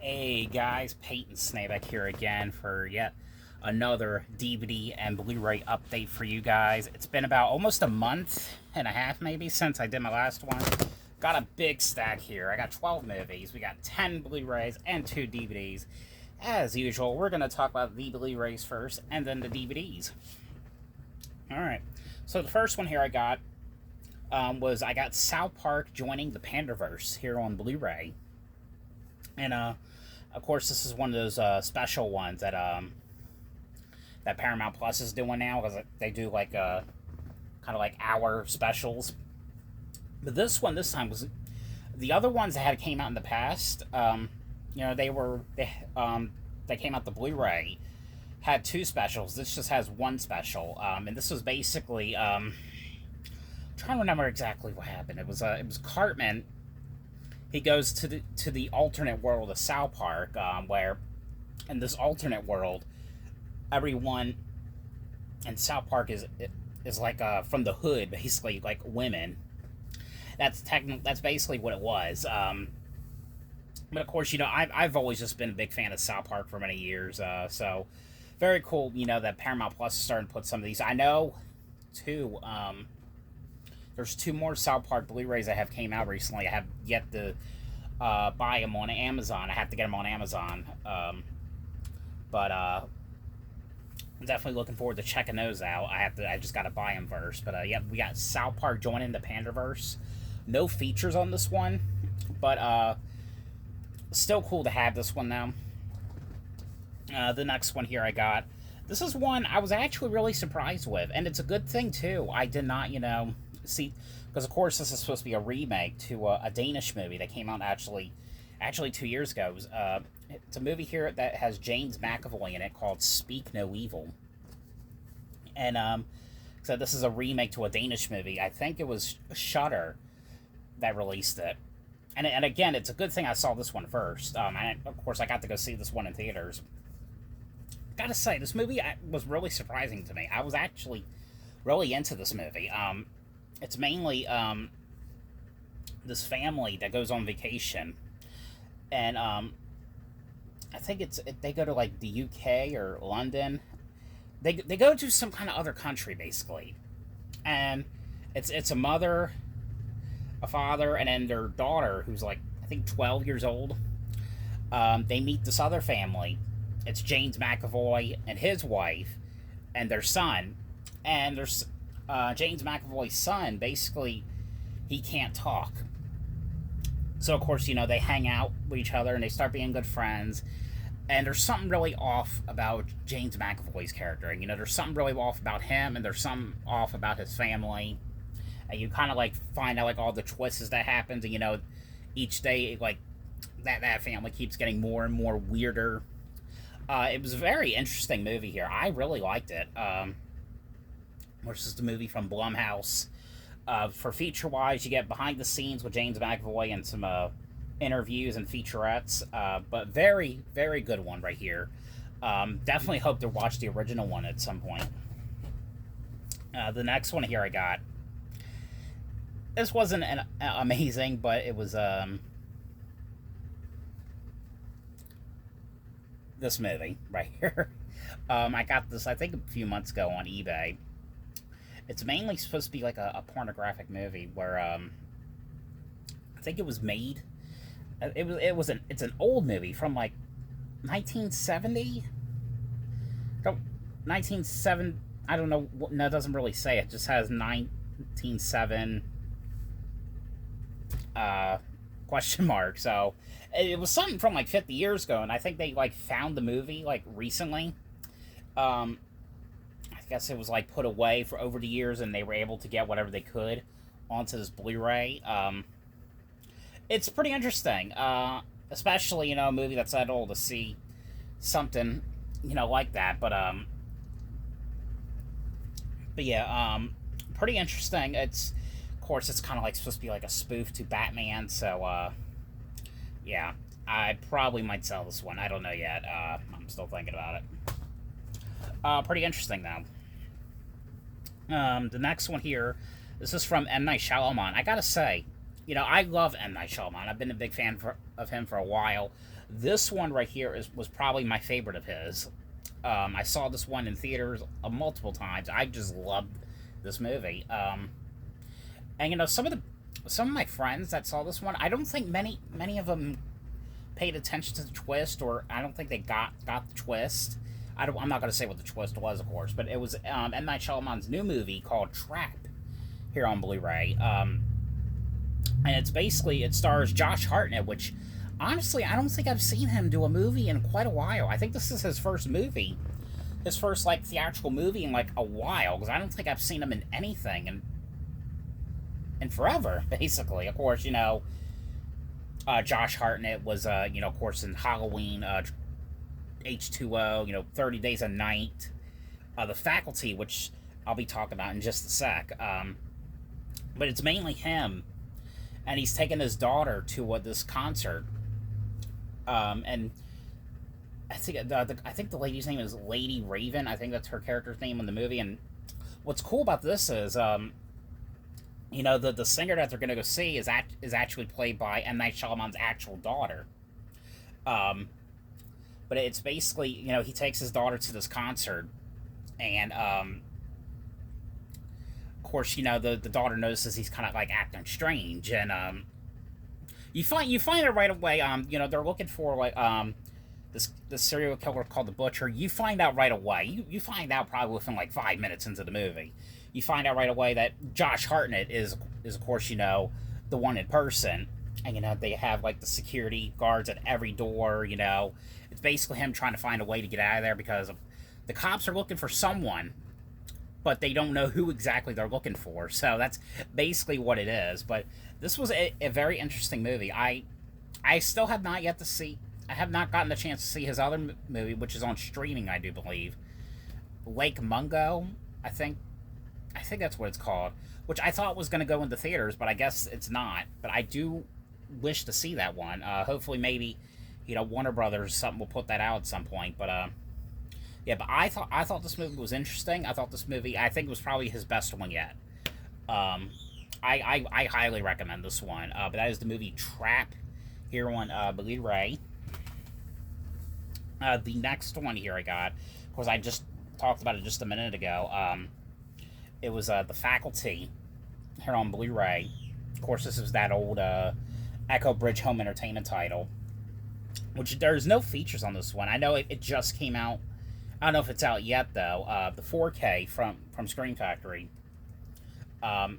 Hey guys, Peyton Snabeck here again for yet another DVD and Blu-ray update for you guys. It's been about almost a month and a half maybe since I did my last one. Got a big stack here. I got 12 movies, we got 10 Blu-rays and 2 DVDs. As usual, we're going to talk about the Blu-rays first and then the DVDs. Alright, so the first one here I got was I got South Park joining the PANDERVERSE here on Blu-ray. And, of course, this is one of those special ones that that Paramount Plus is doing now, because they do, like, kind of like hour specials. But this one, this time, was... The other ones that had came out in the past, you know, they came out the Blu-ray, had 2 specials. This just has 1 special. And this was basically, I'm trying to remember exactly what happened. It was Cartman. He goes to the alternate world of South Park, where in this alternate world, everyone in South Park is like from the hood, basically, like women. That's basically what it was. But of course, you know, I've always just been a big fan of South Park for many years. So very cool, you know, that Paramount Plus is starting to put some of these. I know too. There's 2 more South Park Blu-rays that have came out recently. I have yet to buy them on Amazon. I have to get them on Amazon. But I'm definitely looking forward to checking those out. I just got to buy them first. But yeah, we got South Park joining the Panderverse. No features on this one, but still cool to have this one now. The next one here I got. This is one I was actually really surprised with, and it's a good thing too. I did not, you know, see, because of course this is supposed to be a remake to a Danish movie that came out actually 2 years ago. It's a movie here that has James McAvoy in it called Speak No Evil, and so this is a remake to a Danish movie. I think it was Shudder that released it, and again, it's a good thing I saw this one first. And of course I got to go see this one in theaters. Gotta say, this movie was really surprising to me. I was actually really into this movie. It's mainly this family that goes on vacation, and I think they go to like the UK or London. They go to some kind of other country basically, and it's a mother, a father, and then their daughter who's like I think 12 years old. They meet this other family. It's James McAvoy and his wife and their son, and there's James McAvoy's son, basically, he can't talk. So, of course, you know, they hang out with each other and they start being good friends. And there's something really off about James McAvoy's character. And, you know, there's something really off about him, and there's something off about his family. And you kind of, like, find out, like, all the twists that happens. And, you know, each day, like, that family keeps getting more and more weirder. It was a very interesting movie here. I really liked it. Which is the movie from Blumhouse. For feature-wise, you get behind the scenes with James McAvoy and some interviews and featurettes. But very, very good one right here. Definitely hope to watch the original one at some point. The next one here I got. This wasn't amazing, but it was this movie right here. I got this, I think, a few months ago on eBay. It's mainly supposed to be like a pornographic movie where I think it was made. It's an old movie from like 1970. No, 1907. I don't know. No, it doesn't really say. It just has 1907 question mark. So it was something from like 50 years ago, and I think they like found the movie like recently. I guess it was like put away for over the years, and they were able to get whatever they could onto this Blu-ray. It's pretty interesting, especially, you know, a movie that's that old, to see something, you know, like that. But yeah, pretty interesting. Of course, it's kind of like supposed to be like a spoof to Batman. So yeah, I probably might sell this one. I don't know yet. I'm still thinking about it. Pretty interesting though. The next one here, this is from M. Night Shyamalan. I gotta say, you know, I love M. Night Shyamalan. I've been a big fan of him for a while. This one right here was probably my favorite of his. I saw this one in theaters multiple times. I just loved this movie. And you know, some of my friends that saw this one, I don't think many of them paid attention to the twist, or I don't think they got the twist. I'm not going to say what the twist was, of course, but it was M. Night Shyamalan's new movie called Trap here on Blu-ray. And it's basically, it stars Josh Hartnett, which honestly, I don't think I've seen him do a movie in quite a while. I think this is his first movie, his first like theatrical movie in like a while, because I don't think I've seen him in anything in forever, basically. Of course, you know, Josh Hartnett was, you know, of course, in Halloween, H2O, you know, 30 Days a Night, The Faculty, which I'll be talking about in just a sec. But it's mainly him, and he's taking his daughter to this concert. And I think the lady's name is Lady Raven. I think that's her character's name in the movie. And what's cool about this is, you know, the singer that they're going to go see is actually played by M. Night Shyamalan's actual daughter. But it's basically, you know, he takes his daughter to this concert, and of course, you know, the daughter notices he's kind of like acting strange, and you find it right away. You know, they're looking for like this serial killer called the Butcher. You find out right away. You find out probably within like 5 minutes into the movie. You find out right away that Josh Hartnett is of course, you know, the wanted person. And, you know, they have, like, the security guards at every door, you know. It's basically him trying to find a way to get out of there because the cops are looking for someone, but they don't know who exactly they're looking for. So that's basically what it is. But this was a very interesting movie. I still have not yet to see... I have not gotten the chance to see his other movie, which is on streaming, I do believe. Lake Mungo, I think that's what it's called. Which I thought was going to go into theaters, but I guess it's not. But I do wish to see that one. Hopefully, maybe, you know, Warner Brothers something will put that out at some point. But yeah. But I thought this movie was interesting. I think it was probably his best one yet. I highly recommend this one. But that is the movie Trap here on Blu-ray. The next one here I got, of course, I just talked about it just a minute ago. It was The Faculty here on Blu-ray. Of course, this is that old Echo Bridge Home Entertainment title, which there's no features on this one. I know it just came out. I don't know if it's out yet, though. The 4K from Screen Factory. Of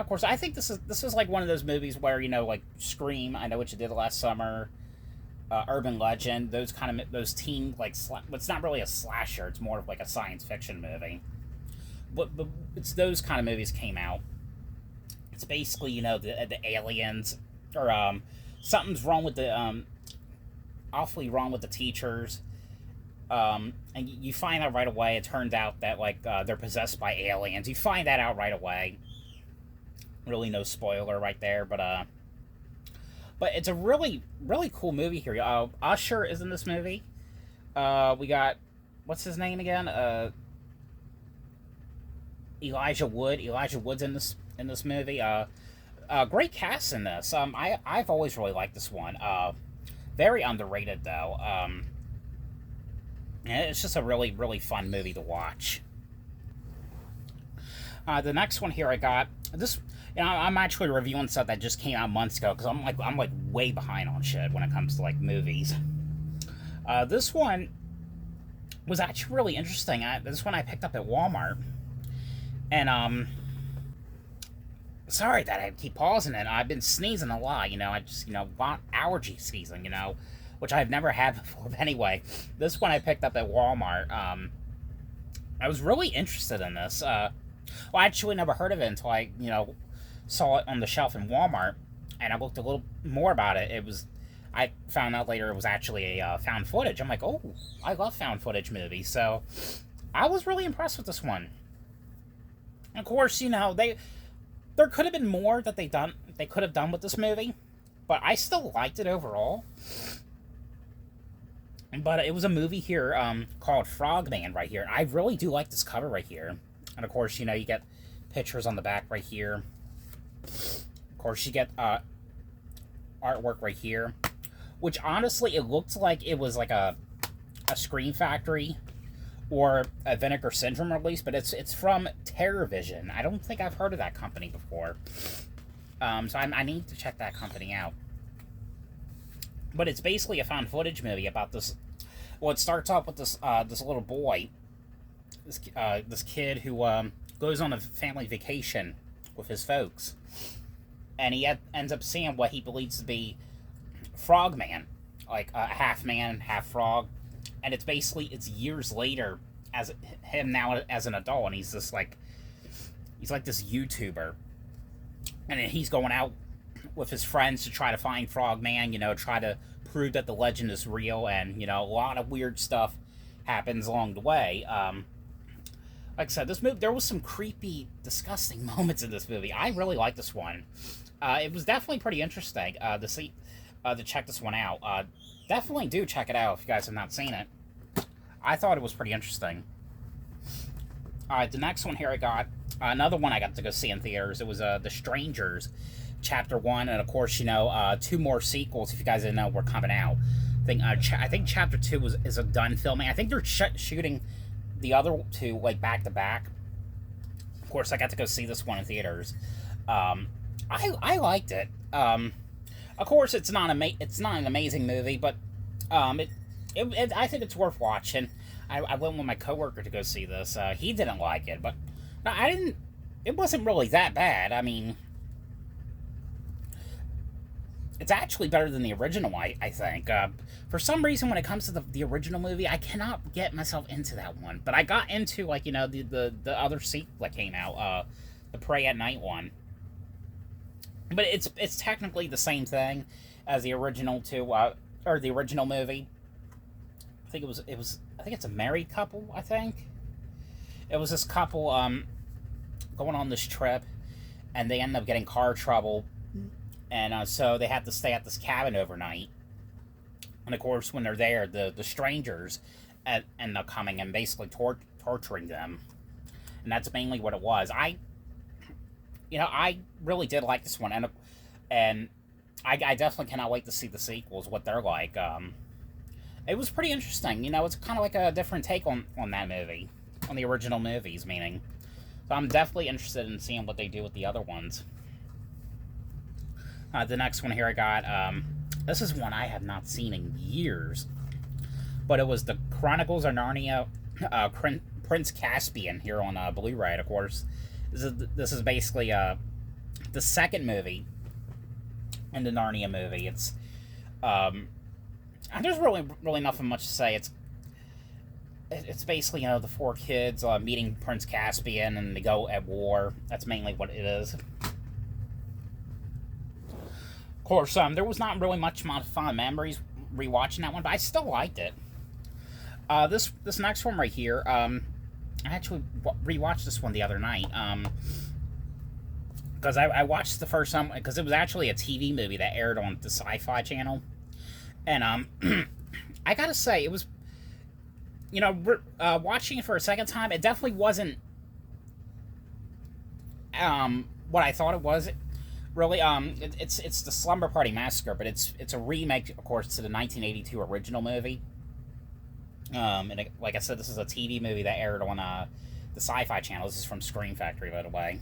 course, I think this is like one of those movies where, you know, like Scream, I Know What You Did Last Summer, Urban Legend, those teen, like, it's not really a slasher, it's more of like a science fiction movie. But it's those kind of movies came out. It's basically, you know, the aliens, or something's wrong with the awfully wrong with the teachers, and you find out right away. It turns out that like they're possessed by aliens. You find that out right away. Really, no spoiler right there, but it's a really cool movie here. Usher is in this movie. We got, what's his name again? Elijah Wood. Elijah Wood's in this movie. Great cast in this. I've always really liked this one. Very underrated though. And it's just a really fun movie to watch. The next one here I got this. You know, I'm actually reviewing stuff that just came out months ago because I'm like way behind on shit when it comes to like movies. This one was actually really interesting. This one I picked up at Walmart. And, sorry that I keep pausing it. I've been sneezing a lot, you know. I just, you know, allergy season, you know, which I've never had before. But anyway, this one I picked up at Walmart. I was really interested in this. Well, I actually never heard of it until I, you know, saw it on the shelf in Walmart. And I looked a little more about it. I found out later it was actually a found footage. I'm like, oh, I love found footage movies. So I was really impressed with this one. Of course, you know, there could have been more that they could have done with this movie, but I still liked it overall. But it was a movie here called Frogman right here. I really do like this cover right here. And of course, you know, you get pictures on the back right here. Of course, you get artwork right here, which honestly, it looked like it was like a Scream Factory or a Vinegar Syndrome release, but it's from TerrorVision. I don't think I've heard of that company before. So I need to check that company out. But it's basically a found footage movie about this. Well, it starts off with this this little boy, this kid who goes on a family vacation with his folks, and he ends up seeing what he believes to be Frogman, like half man, half frog, and it's years later as him now as an adult, and he's like this YouTuber, and then he's going out with his friends to try to find Frogman, you know, try to prove that the legend is real, and, you know, a lot of weird stuff happens along the way. Like I said, this movie, there was some creepy, disgusting moments in this movie. I really like this one. It was definitely pretty interesting to check this one out. Definitely do check it out if you guys have not seen it. I thought it was pretty interesting. Alright, the next one here I got, another one I got to go see in theaters. It was The Strangers, Chapter 1, and of course, you know, 2 more sequels, if you guys didn't know, were coming out. I think Chapter 2 is a done filming. I think they're shooting the other 2, like, back-to-back. Of course, I got to go see this one in theaters. I liked it. Of course, it's not an amazing movie, but I think it's worth watching. I went with my coworker to go see this. He didn't like it, but I didn't. It wasn't really that bad. I mean, it's actually better than the original, I think. For some reason, when it comes to the original movie, I cannot get myself into that one. But I got into, like, you know, the other sequel that came out, the Prey at Night one. But it's technically the same thing as the original or the original movie. I think I think it's a married couple, I think. It was this couple going on this trip, and they end up getting car trouble, and so they have to stay at this cabin overnight. And of course, when they're there, the strangers end up coming and basically torturing them. And that's mainly what it was. I really did like this one, and I definitely cannot wait to see the sequels, what they're like. It was pretty interesting. You know, it's kind of like a different take on that movie, on the original movies, meaning. So I'm definitely interested in seeing what they do with the other ones. The next one here I got, this is one I have not seen in years, but it was the Chronicles of Narnia, Prince Caspian here on Blu-ray, of course. This is basically the second movie in the Narnia movie. It's and there's really nothing much to say. It's basically, you know, the 4 kids meeting Prince Caspian, and they go at war. That's mainly what it is. Of course, there was not really much fun memories rewatching that one, but I still liked it. This next one right here, I actually rewatched this one the other night, because I watched the first time, because it was actually a TV movie that aired on the Sci-Fi Channel, and I gotta say, it was, you know, watching it for a second time, it definitely wasn't what I thought it was. Really, it's the Slumber Party Massacre, but it's a remake, of course, to the 1982 original movie. And like I said, this is a TV movie that aired on the Sci-Fi Channel. This is from Scream Factory, by the way.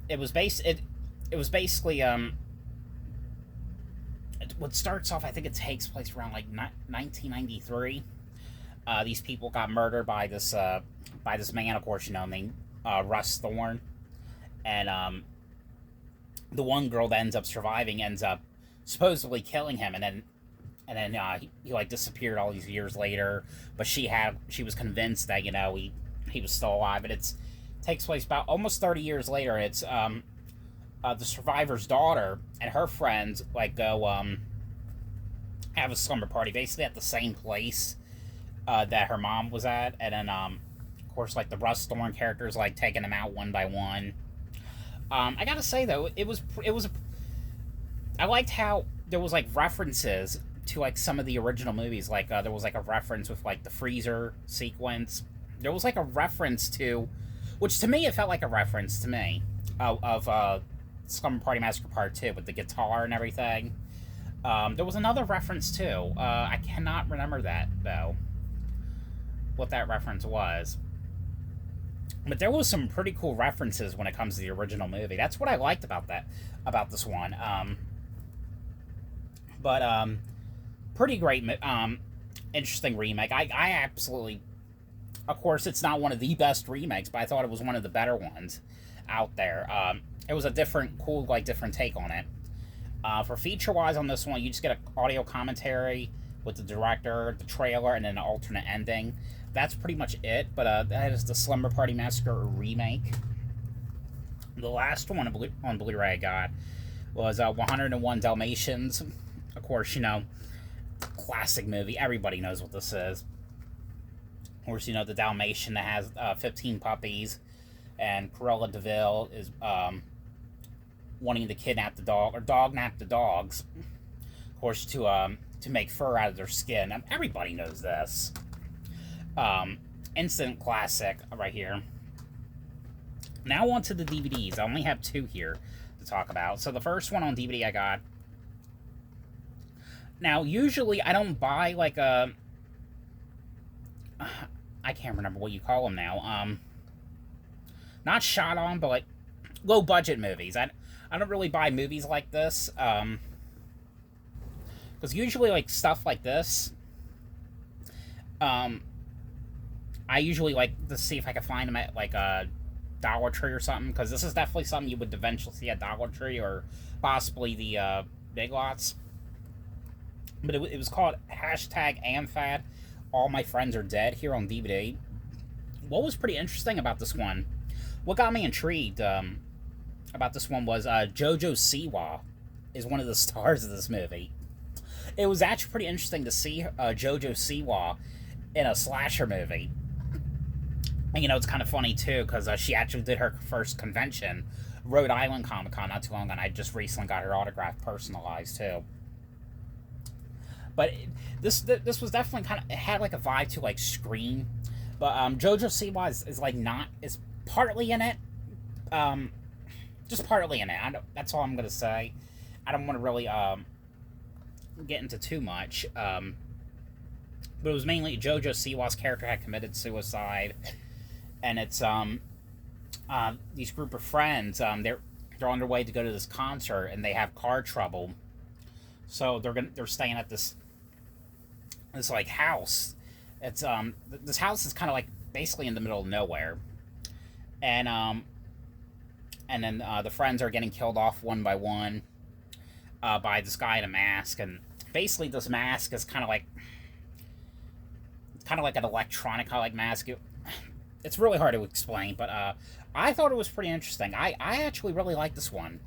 It was basically what starts off, I think it takes place around like 1993. These people got murdered by this man, of course, you know, named Russ Thorne, and the one girl that ends up surviving ends up supposedly killing him, and then he like disappeared all these years later. But she was convinced that, you know, he was still alive. And it takes place about almost 30 years later. It's the survivor's daughter and her friends like go have a slumber party basically at the same place that her mom was at, and then of course, like, the Russ Thorne characters like taking them out one by one. I gotta say though, I liked how there was like references to like some of the original movies. Like there was like a reference with like the freezer sequence. There was like a reference to, which to me it felt like a reference to me. of Slumber Party Massacre Part 2 with the guitar and everything. There was another reference too. I cannot remember that though. What that reference was. But there was some pretty cool references when it comes to the original movie. That's what I liked about this one. Pretty great, interesting remake. I absolutely, of course, it's not one of the best remakes, but I thought it was one of the better ones out there. It was a different, cool, different take on it. For feature-wise on this one, you just get an audio commentary with the director, the trailer, and then an alternate ending. That's pretty much it, but that is the Slumber Party Massacre remake. The last one on Blu-ray I got was 101 Dalmatians. Of course, classic movie. Everybody knows what this is. Of course, the Dalmatian that has 15 puppies, and Cruella DeVille is wanting to kidnap the dog, or dog-nap the dogs, of course, to make fur out of their skin. Everybody knows this. Instant classic right here. Now on to the DVDs. I only have 2 here to talk about. So the first one on DVD I got. Now, usually I don't buy I can't remember what you call them now. Not shot on, but low budget movies. I don't really buy movies like this. Because usually stuff like this, I usually like to see if I can find them at a Dollar Tree or something, because this is definitely something you would eventually see at Dollar Tree or possibly the Big Lots. But it was called #AmFad. All My Friends Are Dead here on DVD. What was pretty interesting about this one, what got me intrigued about this one was Jojo Siwa is one of the stars of this movie. It was actually pretty interesting to see Jojo Siwa in a slasher movie. And, it's kind of funny, too, because she actually did her first convention, Rhode Island Comic Con, not too long ago, and I just recently got her autograph personalized, too. But this was definitely it had a vibe to Scream. But Jojo Siwa is partly in it. Just partly in it. That's all I'm going to say. I don't want to really get into too much. But it was mainly Jojo Siwa's character had committed suicide. And it's these group of friends, they're on their way to go to this concert, and they have car trouble. So they're staying at this house. It's this house is kind of basically in the middle of nowhere, and then the friends are getting killed off one by one by this guy in a mask, and basically this mask is kind of like an electronica mask. It's really hard to explain, but I thought it was pretty interesting. I actually really liked this one.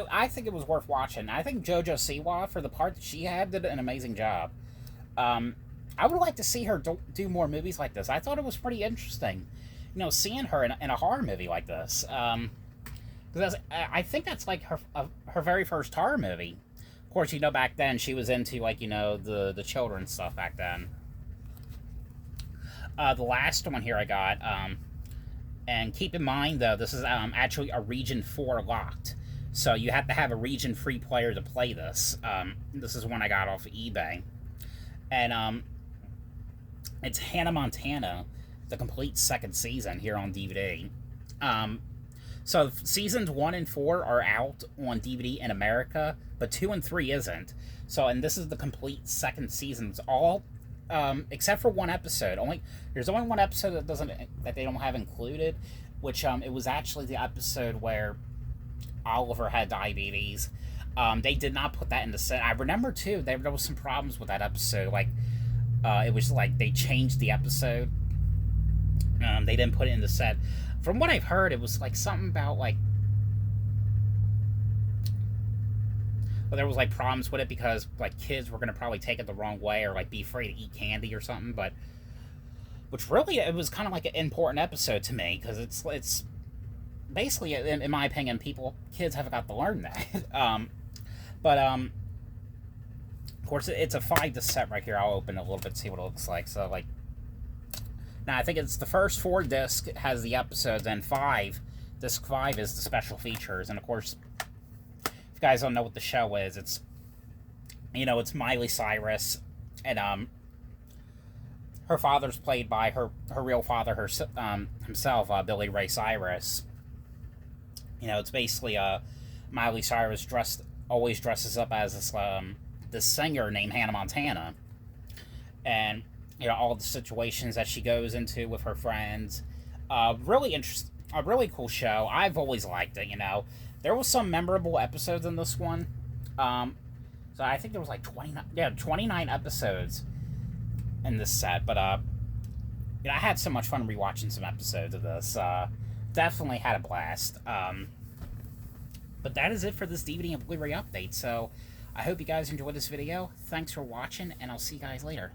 I think it was worth watching. I think Jojo Siwa, for the part that she had, did an amazing job. I would like to see her do more movies like this. I thought it was pretty interesting, seeing her in a horror movie like this. Because I think that's her very first horror movie. Of course, back then she was into the children's stuff back then. The last one here I got, and keep in mind though, this is actually a Region 4 locked, so you have to have a Region 3 player to play this. This is one I got off of eBay, and it's Hannah Montana, the complete second season here on DVD. So seasons 1 and 4 are out on DVD in America, but 2 and 3 isn't. So, and this is the complete second season. It's all except for one episode. There's only one episode that they don't have included, which it was actually the episode where Oliver had diabetes. They did not put that in the set. I remember too there was some problems with that episode. It was they changed the episode. They didn't put it in the set. From what I've heard, it was something about there was problems with it because kids were gonna probably take it the wrong way or be afraid to eat candy or something. But which really it was kind of an important episode to me, because it's basically, in my opinion, kids have got to learn that. Of course, it's a 5-disc set right here. I'll open it a little bit, see what it looks like. So now I think it's the first 4 discs has the episodes, and 5 Disc 5 is the special features, and of course, if you guys don't know what the show is, it's, you know, it's Miley Cyrus, and her father's played by her real father, himself, Billy Ray Cyrus. You know, it's basically Miley Cyrus always dresses up as this singer named Hannah Montana, and you know, all the situations that she goes into with her friends. Really interesting, a really cool show. I've always liked it. You know, there was some memorable episodes in this one. So I think there was like 29 episodes in this set. But you know, I had so much fun rewatching some episodes of this. Definitely had a blast. But that is it for this DVD and Blu-ray update. So I hope you guys enjoyed this video. Thanks for watching, and I'll see you guys later.